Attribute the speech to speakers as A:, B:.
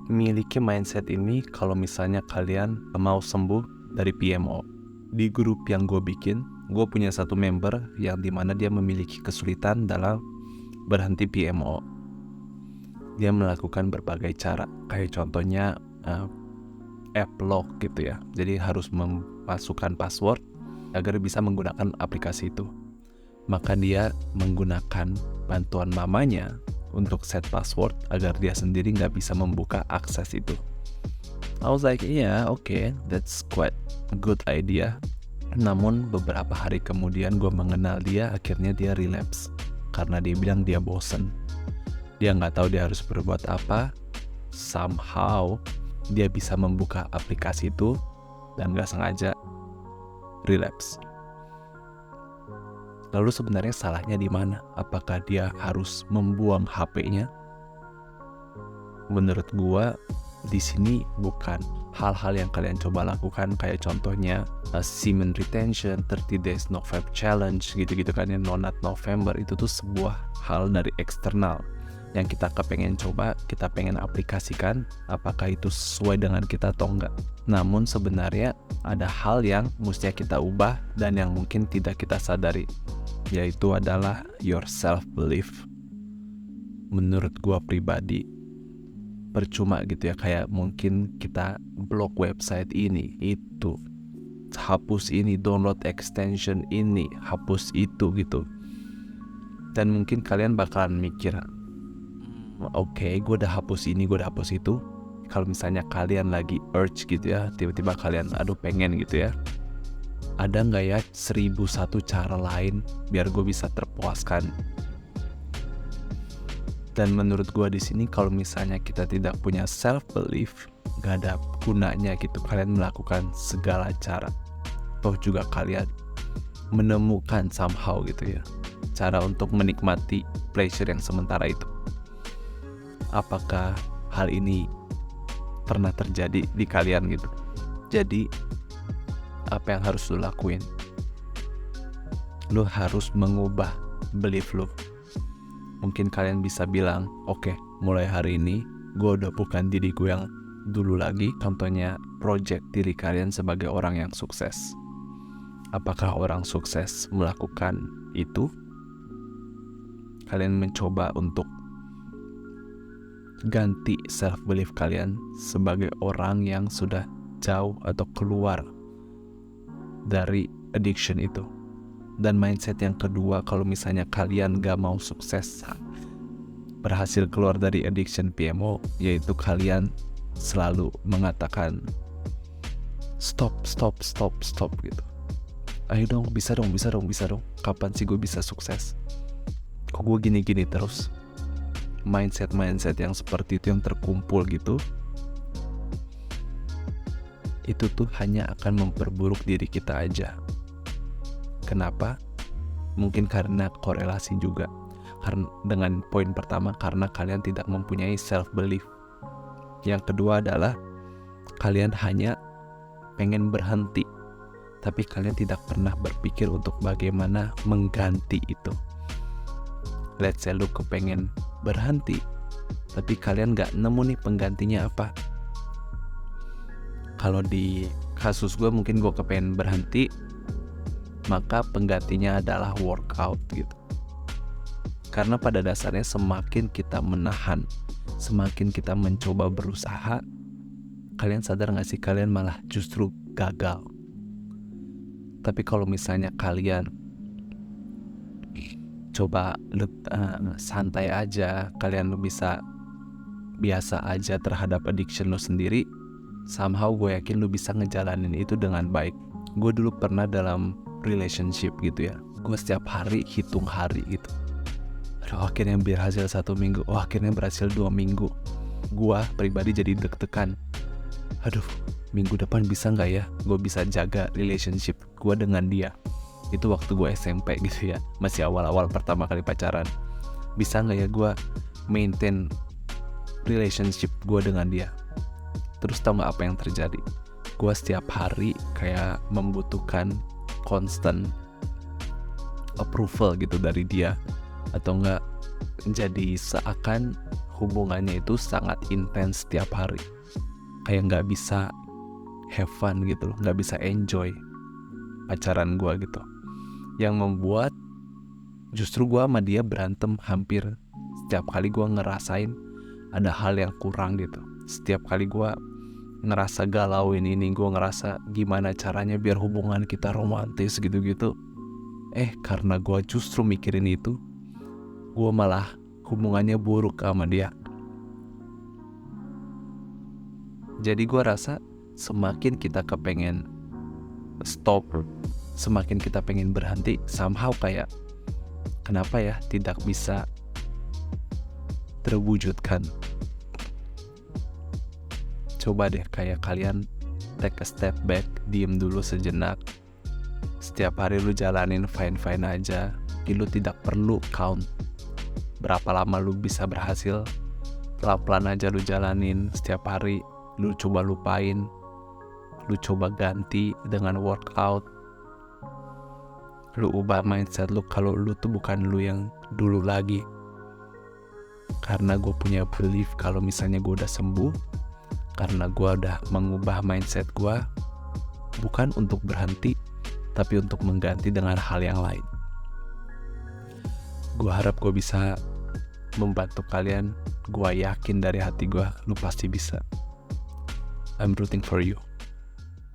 A: miliki mindset ini kalau misalnya kalian mau sembuh dari PMO. Di grup yang gue bikin, gue punya satu member yang dimana dia memiliki kesulitan dalam berhenti PMO. Dia melakukan berbagai cara, kayak contohnya app lock gitu ya. Jadi harus memasukkan password agar bisa menggunakan aplikasi itu. Maka dia menggunakan bantuan mamanya untuk set password agar dia sendiri nggak bisa membuka akses itu. I was like, yeah, okay, that's quite a good idea. Namun beberapa hari kemudian gue mengenal dia, akhirnya dia relapse. Karena dia bilang dia bosen. Dia nggak tahu dia harus berbuat apa. Somehow dia bisa membuka aplikasi itu dan nggak sengaja relapse. Lalu sebenarnya salahnya di mana? Apakah dia harus membuang HP-nya? Menurut gua di sini bukan hal-hal yang kalian coba lakukan, kayak contohnya semen retention, 30 days no vape challenge gitu-gitu kan, yang no nut November. Itu tuh sebuah hal dari eksternal yang kita kepengen coba, kita pengen aplikasikan, apakah itu sesuai dengan kita atau enggak. Namun sebenarnya ada hal yang mesti kita ubah dan yang mungkin tidak kita sadari, yaitu adalah your self-belief. Menurut gua pribadi, percuma gitu ya, kayak mungkin kita blok website ini, itu, hapus ini, download extension ini, hapus itu gitu. Dan mungkin kalian bakalan mikir, oke, gue udah hapus ini, gue udah hapus itu. Kalau misalnya kalian lagi urge gitu ya, tiba-tiba kalian pengen gitu ya, ada nggak ya 1001 cara lain biar gue bisa terpuaskan? Dan menurut gue di sini, kalau misalnya kita tidak punya self belief, nggak ada gunanya gitu kalian melakukan segala cara. Toh juga kalian menemukan somehow gitu ya cara untuk menikmati pleasure yang sementara itu. Apakah hal ini pernah terjadi di kalian gitu? Jadi apa yang harus lo lakuin? Lo harus mengubah belief lo. Mungkin kalian bisa bilang, oke, mulai hari ini gue udah bukan diri gue yang dulu lagi. Contohnya project diri kalian sebagai orang yang sukses. Apakah orang sukses melakukan itu? Kalian mencoba untuk ganti self belief kalian sebagai orang yang sudah jauh atau keluar dari addiction itu. Dan mindset yang kedua, kalau misalnya kalian gak mau sukses berhasil keluar dari addiction PMO, yaitu kalian selalu mengatakan stop gitu. Ayo dong, bisa dong. Kapan sih gue bisa sukses? Kok gue gini-gini terus? Mindset yang seperti itu yang terkumpul gitu, itu tuh hanya akan memperburuk diri kita aja. Kenapa? Mungkin karena korelasi juga dengan poin pertama, karena kalian tidak mempunyai self belief. Yang kedua adalah kalian hanya pengen berhenti, tapi kalian tidak pernah berpikir untuk bagaimana mengganti itu. Let's say lu kepengen berhenti, tapi kalian gak nemu nih penggantinya apa. Kalau di kasus gue, mungkin gue kepengen berhenti, maka penggantinya adalah workout gitu. Karena pada dasarnya semakin kita menahan, semakin kita mencoba berusaha, kalian sadar gak sih, kalian malah justru gagal. Tapi kalau misalnya kalian coba santai aja, kalian bisa biasa aja terhadap addiction lo sendiri, somehow gue yakin lo bisa ngejalanin itu dengan baik. Gue dulu pernah dalam relationship gitu ya, gue setiap hari hitung hari gitu. Aduh, akhirnya berhasil 1 minggu, akhirnya berhasil 2 minggu. Gue pribadi jadi deg-degan. Aduh, minggu depan bisa gak ya gue bisa jaga relationship gue dengan dia. Itu waktu gue SMP gitu ya, masih awal-awal pertama kali pacaran. Bisa gak ya gue maintain relationship gue dengan dia? Terus tau gak apa yang terjadi? Gue setiap hari kayak membutuhkan constant approval gitu dari dia, atau enggak jadi seakan hubungannya itu sangat intens setiap hari, kayak nggak bisa have fun gitu loh, nggak bisa enjoy pacaran gue gitu, yang membuat justru gue sama dia berantem hampir setiap kali gue ngerasain ada hal yang kurang gitu. Setiap kali gue ngerasa galauin ini, gue ngerasa gimana caranya biar hubungan kita romantis gitu-gitu, karena gue justru mikirin itu, gue malah hubungannya buruk sama dia. Jadi gue rasa semakin kita kepengen stop, semakin kita pengen berhenti, somehow kayak kenapa ya tidak bisa terwujudkan. Coba deh kayak kalian take a step back, diem dulu sejenak. Setiap hari lu jalanin fine-fine aja, lu tidak perlu count berapa lama lu bisa berhasil. Pelan-pelan aja lu jalanin setiap hari. Lu coba lupain, lu coba ganti dengan workout, lu ubah mindset lu kalau lu tuh bukan lu yang dulu lagi. Karena gue punya belief kalau misalnya gue udah sembuh, karena gue udah mengubah mindset gue, bukan untuk berhenti, tapi untuk mengganti dengan hal yang lain. Gue harap gue bisa membantu kalian. Gue yakin dari hati gue, lu pasti bisa. I'm rooting for you.